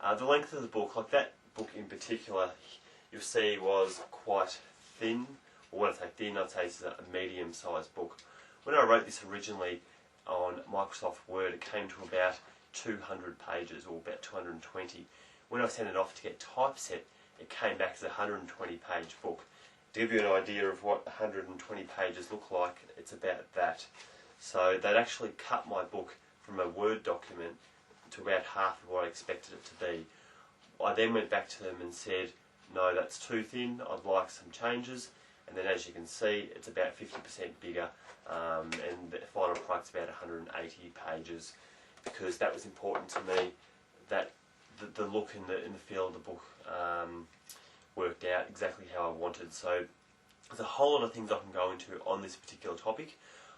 The length of the book, like that book in particular, you'll see was quite thin. Or when I say thin, I'd say it's a medium-sized book. When I wrote this originally on Microsoft Word, it came to about 200 pages, or about 220. When I sent it off to get typeset, it came back as a 120-page book. To give you an idea of what 120 pages look like, it's about that. So they'd actually cut my book from a Word document to about half of what I expected it to be. I then went back to them and said, no, that's too thin, I'd like some changes. And then as you can see, it's about 50% bigger, and the final product's about 180 pages, because that was important to me, that the look and the feel of the book worked out exactly how I wanted. So there's a whole lot of things I can go into on this particular topic,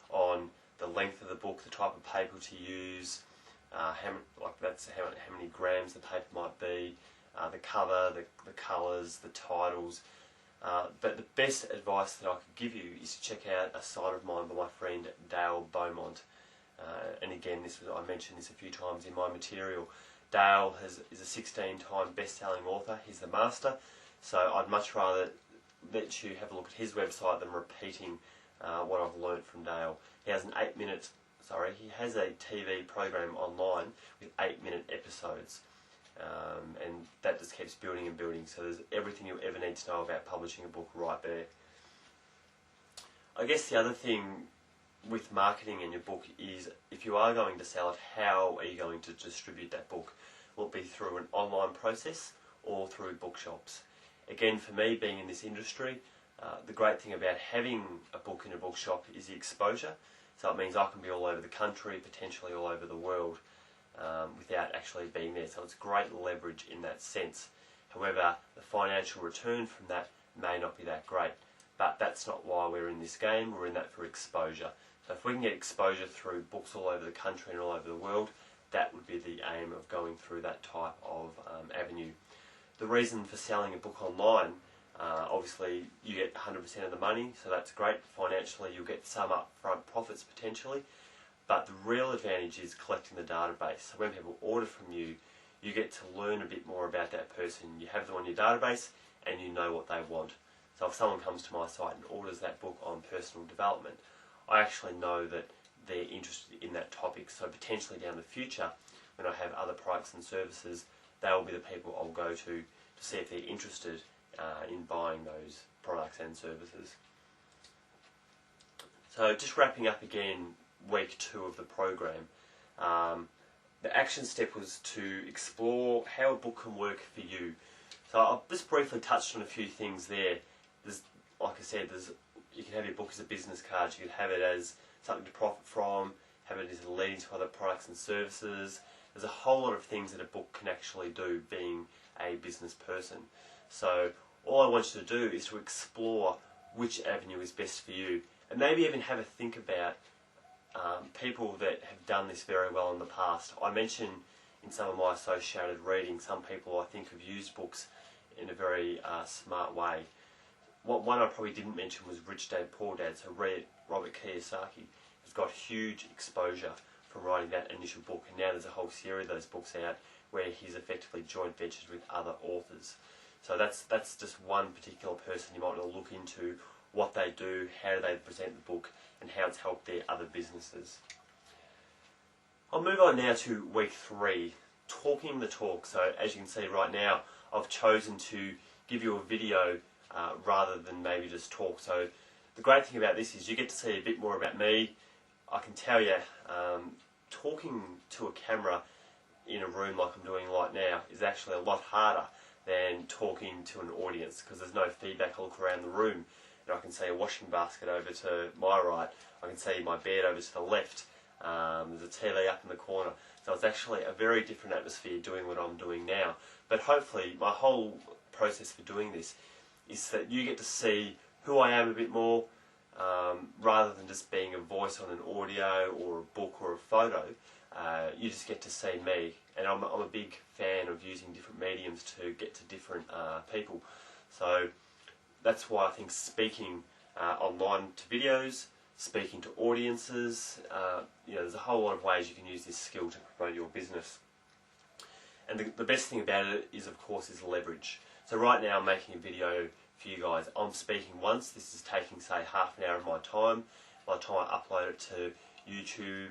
on the length of the book, the type of paper to use, how many grams the paper might be, the cover, the colours, the titles. But the best advice that I could give you is to check out a site of mine by my friend Dale Beaumont. And again, I mentioned this a few times in my material. Dale is a 16-time best-selling author. He's the master. So I'd much rather let you have a look at his website than repeating what I've learnt from Dale. He has he has a TV program online with 8-minute episodes. And that just keeps building and building, so there's everything you'll ever need to know about publishing a book right there. I guess the other thing with marketing in your book is, if you are going to sell it, how are you going to distribute that book? Will it be through an online process or through bookshops? Again, for me, being in this industry, the great thing about having a book in a bookshop is the exposure. So it means I can be all over the country, potentially all over the world, without actually being there. So it's great leverage in that sense. However, the financial return from that may not be that great. But that's not why we're in this game. We're in that for exposure. So if we can get exposure through books all over the country and all over the world, that would be the aim of going through that type of avenue. The reason for selling a book online, obviously you get 100% of the money, so that's great. Financially, you'll get some upfront profits potentially. But the real advantage is collecting the database. So when people order from you, you get to learn a bit more about that person. You have them on your database and you know what they want. So if someone comes to my site and orders that book on personal development, I actually know that they're interested in that topic. So potentially down the future, when I have other products and services, they will be the people I'll go to see if they're interested in buying those products and services. So just wrapping up again, week 2 of the program. The action step was to explore how a book can work for you. So I've just briefly touched on a few things there. Like I said, you can have your book as a business card, you can have it as something to profit from, have it as a leading to other products and services. There's a whole lot of things that a book can actually do, being a business person. So all I want you to do is to explore which avenue is best for you, and maybe even have a think about people that have done this very well in the past. I mentioned in some of my associated reading, some people I think have used books in a very smart way. One I probably didn't mention was Rich Dad Poor Dad. So Robert Kiyosaki has got huge exposure from writing that initial book, and now there's a whole series of those books out where he's effectively joint ventured with other authors. So that's just one particular person you might want to look into, what they do, how they present the book, and how it's helped their other businesses. I'll move on now to week 3, talking the talk. So as you can see right now, I've chosen to give you a video rather than maybe just talk. So the great thing about this is you get to see a bit more about me. I can tell you, talking to a camera in a room like I'm doing right now is actually a lot harder than talking to an audience, because there's no feedback. I look around the room and I can see a washing basket over to my right, I can see my bed over to the left, there's a TV up in the corner. So it's actually a very different atmosphere doing what I'm doing now. But hopefully my whole process for doing this is that you get to see who I am a bit more, rather than just being a voice on an audio or a book or a photo. You just get to see me, and I'm a big fan of using different mediums to get to different people. So that's why I think speaking online to videos, speaking to audiences, there's a whole lot of ways you can use this skill to promote your business. And the best thing about it is, of course, is leverage. So right now I'm making a video for you guys. I'm speaking once. This is taking, say, half an hour of my time. By the time I upload it to YouTube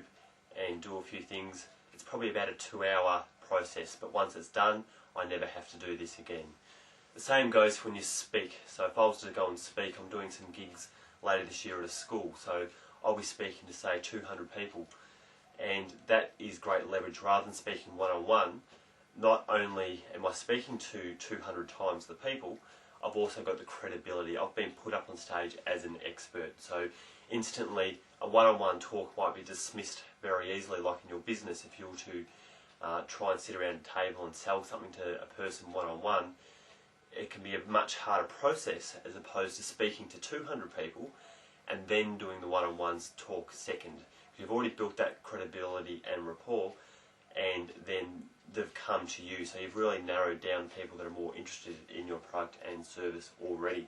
and do a few things, it's probably about a 2-hour process. But once it's done, I never have to do this again. The same goes when you speak. So if I was to go and speak, I'm doing some gigs later this year at a school. So I'll be speaking to, say, 200 people. And that is great leverage. Rather than speaking one-on-one, not only am I speaking to 200 times the people, I've also got the credibility. I've been put up on stage as an expert. So instantly, a one-on-one talk might be dismissed very easily, like in your business. If you were to try and sit around a table and sell something to a person one-on-one, it can be a much harder process as opposed to speaking to 200 people and then doing the one-on-ones talk second. You've already built that credibility and rapport, and then they've come to you. So you've really narrowed down people that are more interested in your product and service already.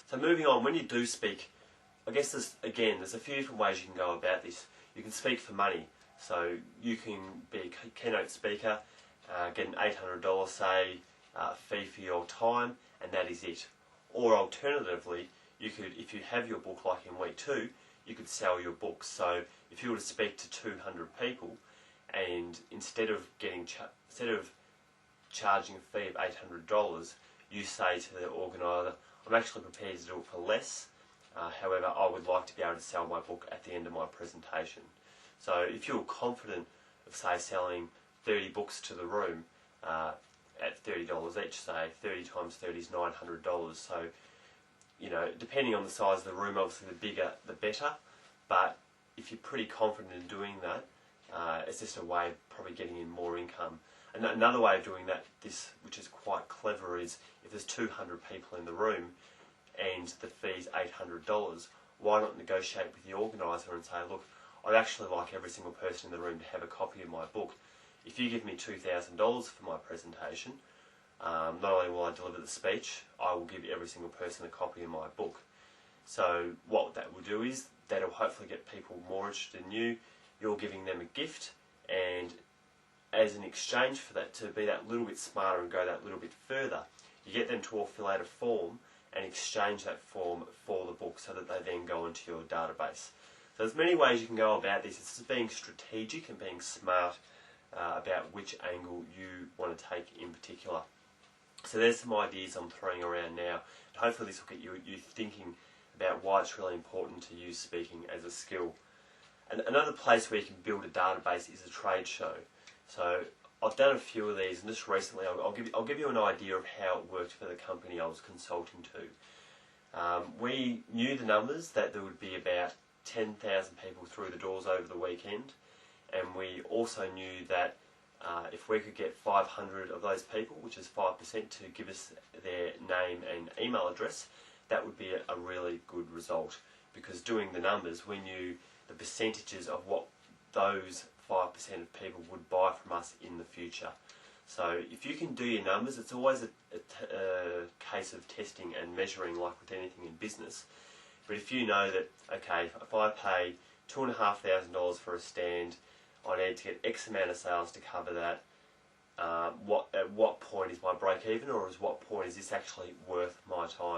So moving on, when you do speak, I guess there's a few different ways you can go about this. You can speak for money. So you can be a keynote speaker, get an $800, say, fee for your time, and that is it. Or alternatively, you could, if you have your book like in week 2, you could sell your book. So if you were to speak to 200 people, and instead of charging a fee of $800, you say to the organiser, I'm actually prepared to do it for less. However, I would like to be able to sell my book at the end of my presentation. So if you're confident of, say, selling 30 books to the room at $30 each, say 30 times 30 is $900. So, you know, depending on the size of the room, obviously the bigger the better. But if you're pretty confident in doing that, it's just a way of probably getting in more income. And another way of doing that, which is quite clever, is if there's 200 people in the room and the fee's $800, why not negotiate with the organiser and say, look, I'd actually like every single person in the room to have a copy of my book. If you give me $2,000 for my presentation, not only will I deliver the speech, I will give every single person a copy of my book. So what that will do is that will hopefully get people more interested in you. You're giving them a gift, and as an exchange for that, to be that little bit smarter and go that little bit further, you get them to all fill out a form and exchange that form for the book so that they then go into your database. So there's many ways you can go about this. It's just being strategic and being smart about which angle you want to take in particular. So there's some ideas I'm throwing around now. And hopefully this will get you thinking about why it's really important to use speaking as a skill. And another place where you can build a database is a trade show. So I've done a few of these, and just recently I'll give you an idea of how it worked for the company I was consulting to. We knew the numbers, that there would be about 10,000 people through the doors over the weekend, and we also knew that if we could get 500 of those people, which is 5%, to give us their name and email address, that would be a really good result. Because doing the numbers, we knew the percentages of what those 5% of people would buy from us in the future. So if you can do your numbers, it's always a case of testing and measuring, like with anything in business. But if you know that, okay, if I pay $2,500 for a stand, I need to get X amount of sales to cover that, at what point is my break even, or at what point is this actually worth my time?